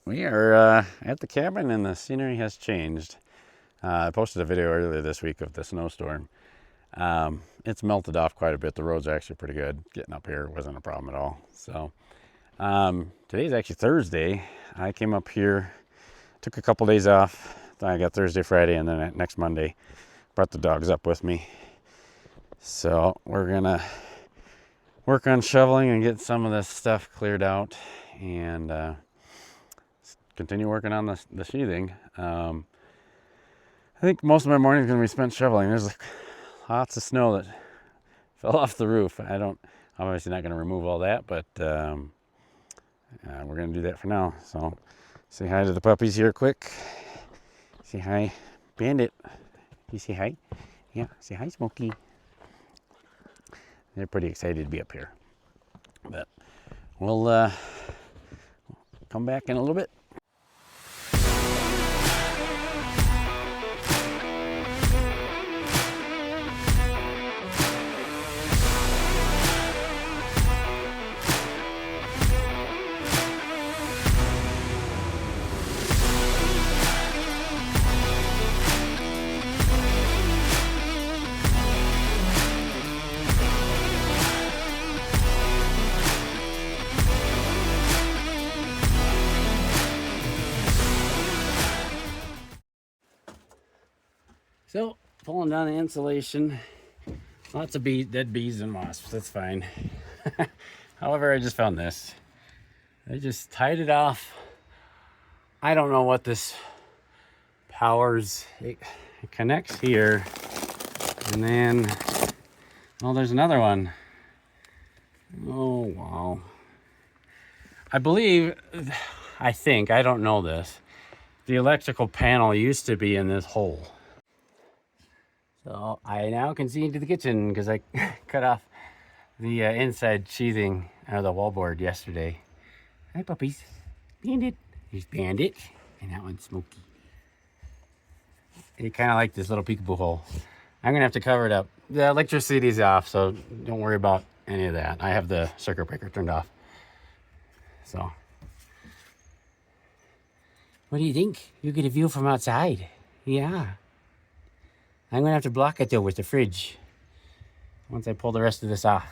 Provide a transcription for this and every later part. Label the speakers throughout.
Speaker 1: We are at the cabin and the scenery has changed. I posted a video earlier this week of the snowstorm. It's melted off quite a bit. The roads are actually pretty good. Getting up here wasn't a problem at all. So today's actually Thursday. I came up here, took a couple days off. I got Thursday, Friday, and then next Monday brought the dogs up with me. So we're gonna work on shoveling and get some of this stuff cleared out and continue working on the sheathing. I think most of my morning is going to be spent shoveling. There's like lots of snow that fell off the roof. I'm obviously not going to remove all that, but we're going to do that for now. So say hi to the puppies here quick. Say hi, Bandit. You say hi? Yeah, say hi, Smokey. They're pretty excited to be up here. But we'll come back in a little bit. So, pulling down the insulation, lots of dead bees and wasps, that's fine. However, I just found this. I just tied it off. I don't know what this powers. It connects here, and then, well, there's another one. Oh, wow. I think, I don't know this, the electrical panel used to be in this hole. So I now can see into the kitchen because I cut off the inside sheathing out of the wallboard yesterday. Hi, puppies. Bandit. Here's Bandit. And that one's Smokey. They kind of like this little peekaboo hole. I'm going to have to cover it up. The electricity's off, so don't worry about any of that. I have the circuit breaker turned off. So, what do you think? You get a view from outside. Yeah. I'm going to have to block it though with the fridge once I pull the rest of this off.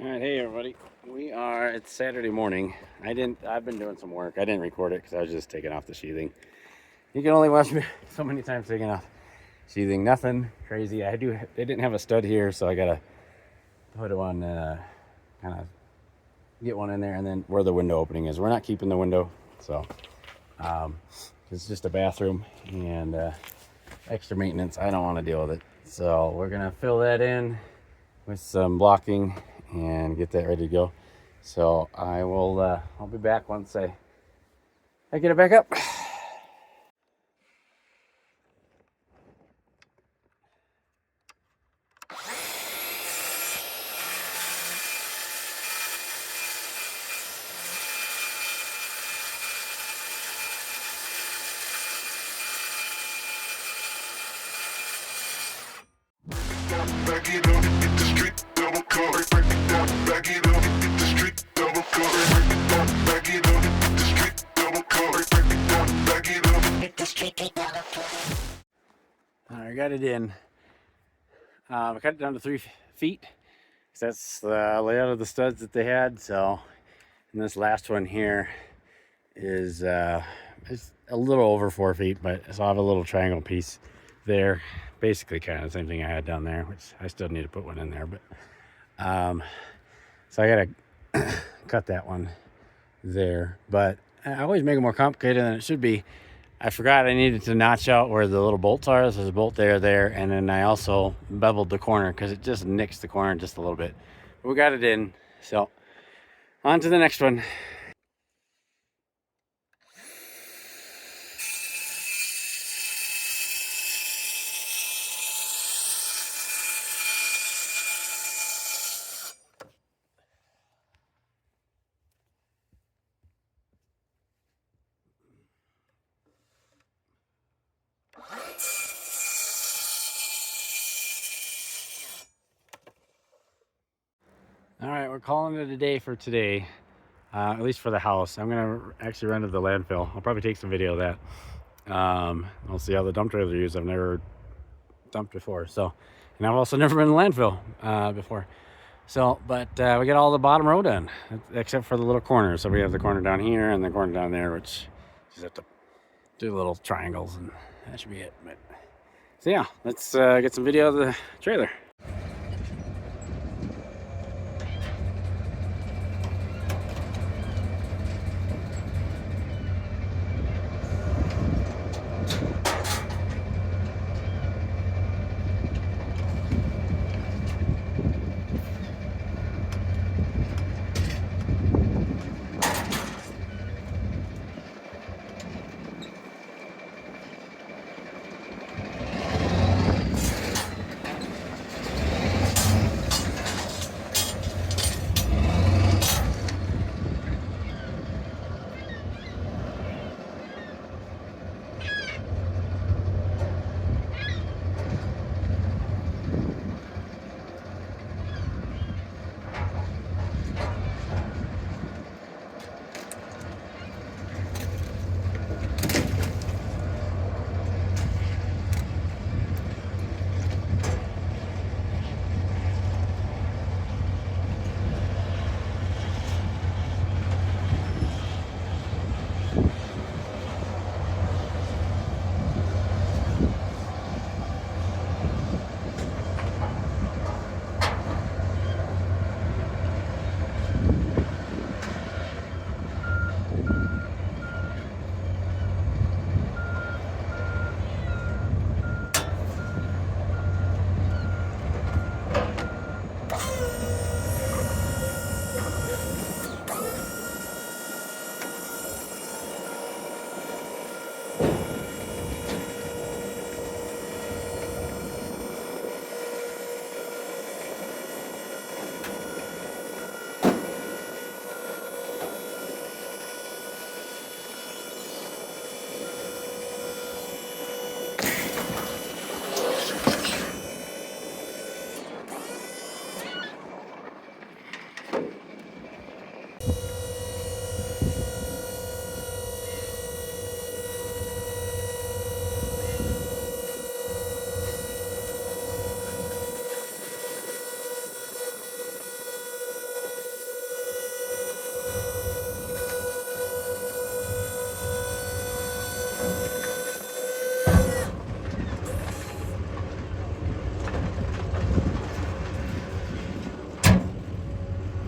Speaker 1: All right, hey everybody. It's Saturday morning. I've been doing some work. I didn't record it because I was just taking off the sheathing. You can only watch me so many times taking off sheathing. Nothing crazy. They didn't have a stud here, so I gotta put one, kind of get one in there, and then where the window opening is. We're not keeping the window, so it's just a bathroom and extra maintenance. I don't want to deal with it, so we're gonna fill that in with some blocking and get that ready to go. So I'll be back once I get it back up.
Speaker 2: Back it up, hit the street, double cover, break it down, back it up, hit the street, double cover, break it down, back it up, hit the street, double cover, break it down, back it up, hit the street, double cover.
Speaker 1: I got it in. I cut it down to 3 feet. That's the layout of the studs that they had. So, and this last one here is it's a little over 4 feet, but so I have a little triangle piece there. Basically kind of the same thing I had down there, which I still need to put one in there, but so I gotta cut that one there. But I always make it more complicated than it should be. I forgot I needed to notch out where the little bolts are. So there's a bolt there, and then I also beveled the corner because it just nicks the corner just a little bit. But we got it in, so on to the next one. All right, we're calling it a day for today, at least for the house. I'm gonna actually run to the landfill. I'll probably take some video of that. I'll see how the dump trailer used. I've never dumped before, so, and I've also never been in the landfill before. So, but we got all the bottom row done, except for the little corners. So we have the corner down here and the corner down there, which just have to do little triangles, and that should be it. But so yeah, let's get some video of the trailer.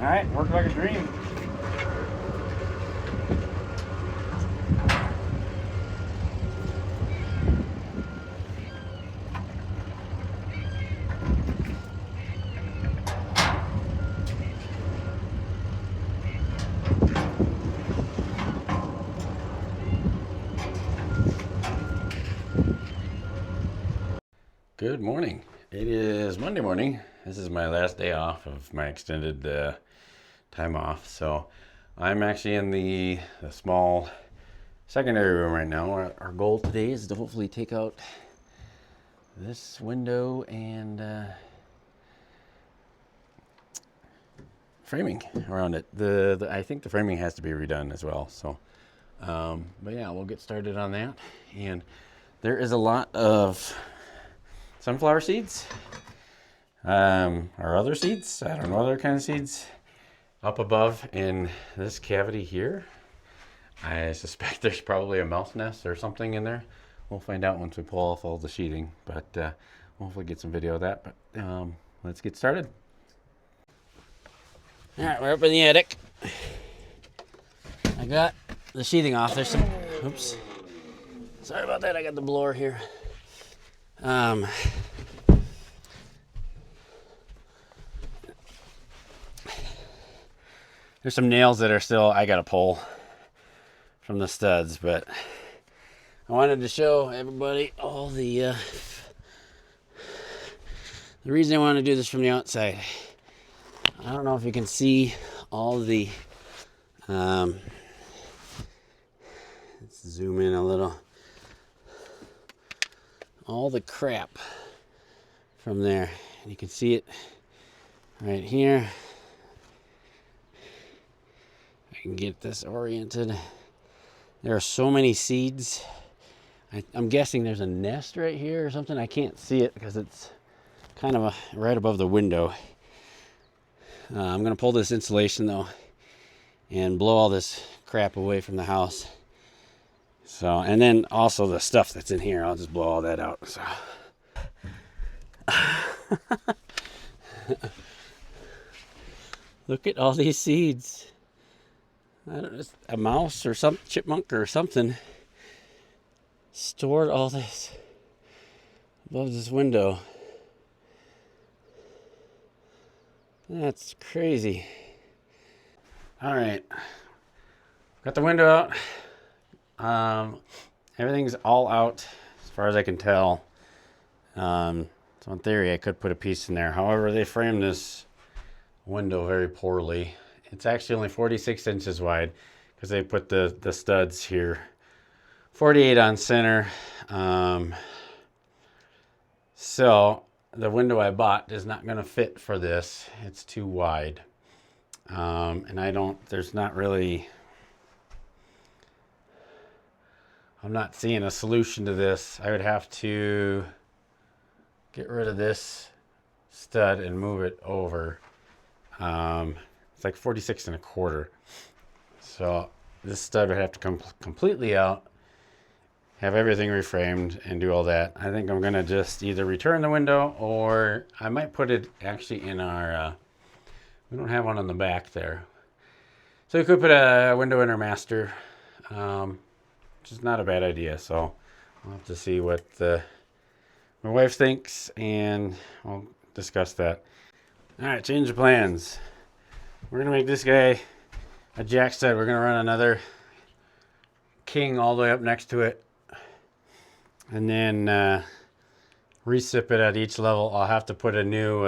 Speaker 1: All right, worked like a dream. Good morning. It is Monday morning. This is my last day off of my extended time off. So I'm actually in the small secondary room right now. Our goal today is to hopefully take out this window and framing around it. I think the framing has to be redone as well. So, but yeah, we'll get started on that. And there is a lot of sunflower seeds, or other seeds, I don't know, other kind of seeds up above in this cavity here. I suspect there's probably a mouse nest or something in there. We'll find out once we pull off all the sheathing, but we'll hopefully get some video of that. But let's get started. All right, we're up in the attic. I got the sheathing off. There's some, oops, sorry about that. I got the blower here. There's some nails that are still, I gotta pull from the studs, but I wanted to show everybody all the reason I want to do this from the outside. I don't know if you can see all the, let's zoom in a little, all the crap from there. And you can see it right here, I can get this oriented. There are so many seeds. I'm guessing there's a nest right here or something. I can't see it because it's kind of right above the window. I'm going to pull this insulation though and blow all this crap away from the house. So, and then also the stuff that's in here, I'll just blow all that out. So. Look at all these seeds. I don't know, a mouse or some chipmunk or something stored all this above this window. That's crazy. All right, got the window out. Everything's all out as far as I can tell. So in theory, I could put a piece in there. However, they framed this window very poorly. It's actually only 46 inches wide because they put the studs here. 48 on center. So the window I bought is not going to fit for this. It's too wide. And there's not really, I'm not seeing a solution to this. I would have to get rid of this stud and move it over. It's like 46 and a quarter. So this stud would have to come completely out, have everything reframed and do all that. I think I'm gonna just either return the window or I might put it actually in our, we don't have one on the back there. So we could put a window in our master, which is not a bad idea. So I'll have to see what my wife thinks and we'll discuss that. All right, change of plans. We're gonna make this guy a jack stud. We're gonna run another king all the way up next to it, and then recip it at each level. I'll have to put a new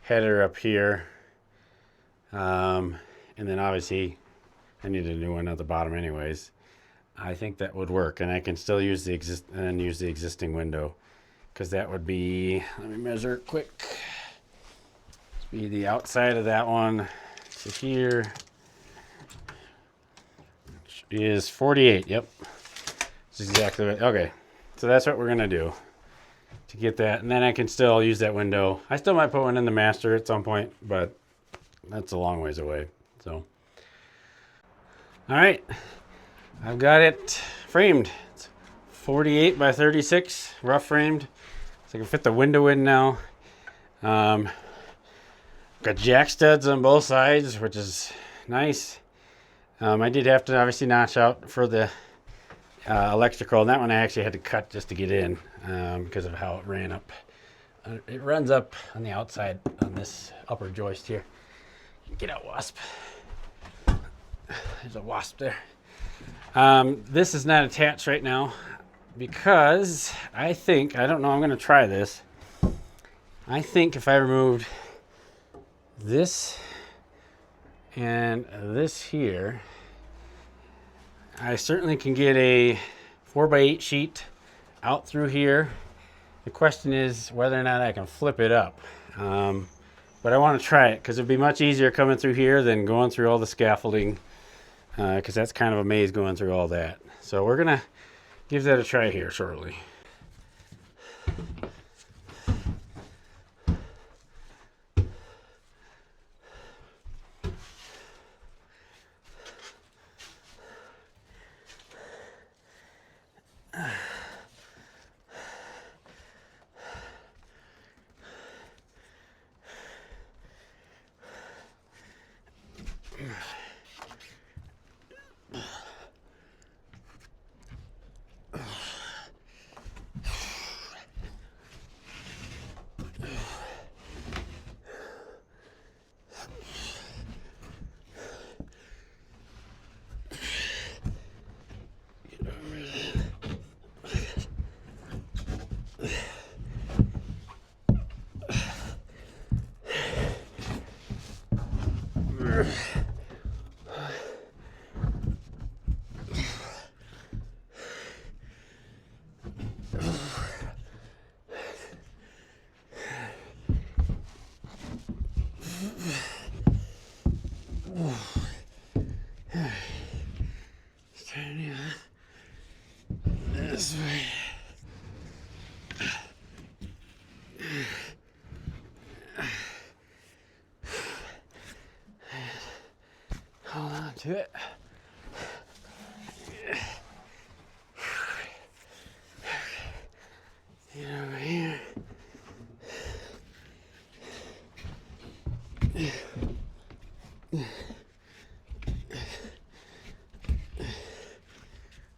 Speaker 1: header up here, and then obviously I need a new one at the bottom, anyways. I think that would work, and I can still use the existing window, because that would be. Let me measure it quick. Be the outside of that one to here, which is 48. Yep, that's exactly right. Okay, so that's what we're gonna do to get that, and then I can still use that window. I still might put one in the master at some point, but that's a long ways away. So, all right, I've got it framed. It's 48 by 36, rough framed, so I can fit the window in now. Got jack studs on both sides, which is nice. I did have to obviously notch out for the electrical, and that one I actually had to cut just to get in because of how it ran up. It runs up on the outside on this upper joist here. Get out, wasp. There's a wasp there. This is not attached right now because I don't know, I'm going to try this. I think if I removed this and this here, I certainly can get a 4x8 sheet out through here. The question is whether or not I can flip it up. But I want to try it because it'd be much easier coming through here than going through all the scaffolding, because that's kind of a maze going through all that. So we're gonna give that a try here shortly. to it. Get over here.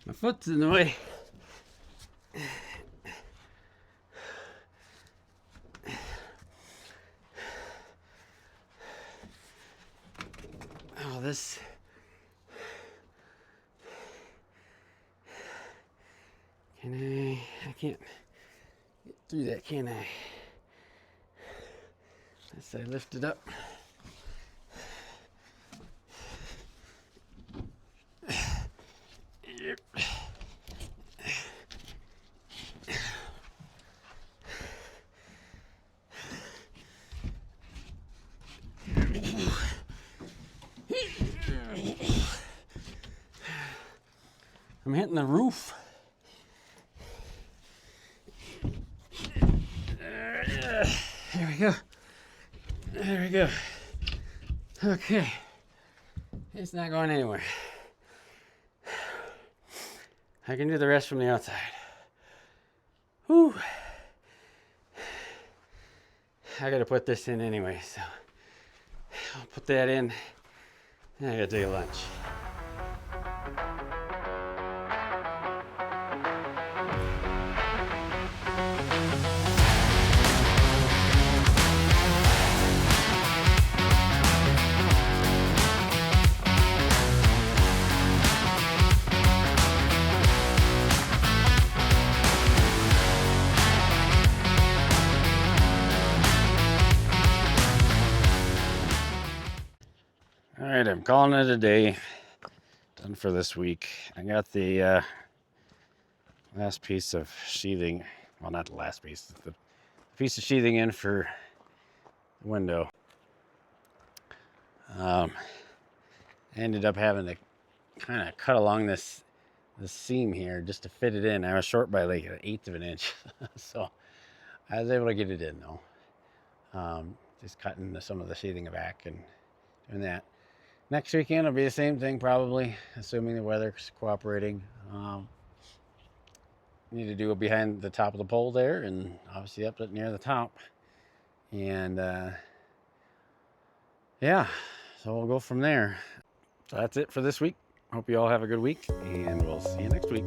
Speaker 1: My foot's in the way. Oh, this. I can't get through that, can I? As I lift it up. Yep. I'm hitting the roof. There we go. There we go. Okay. It's not going anywhere. I can do the rest from the outside. Whew. I gotta put this in anyway, so I'll put that in. Then I gotta take a lunch. All right, I'm calling it a day. Done for this week. I got the last piece of sheathing. Well, not the last piece. The piece of sheathing in for the window. Ended up having to kind of cut along this seam here just to fit it in. I was short by like 1/8 of an inch, so I was able to get it in though. Just cutting some of the sheathing back and doing that. Next weekend will be the same thing probably, assuming the weather's cooperating. Need to do it behind the top of the pole there, and obviously up near the top. And yeah, so we'll go from there. So that's it for this week. Hope you all have a good week, and we'll see you next week.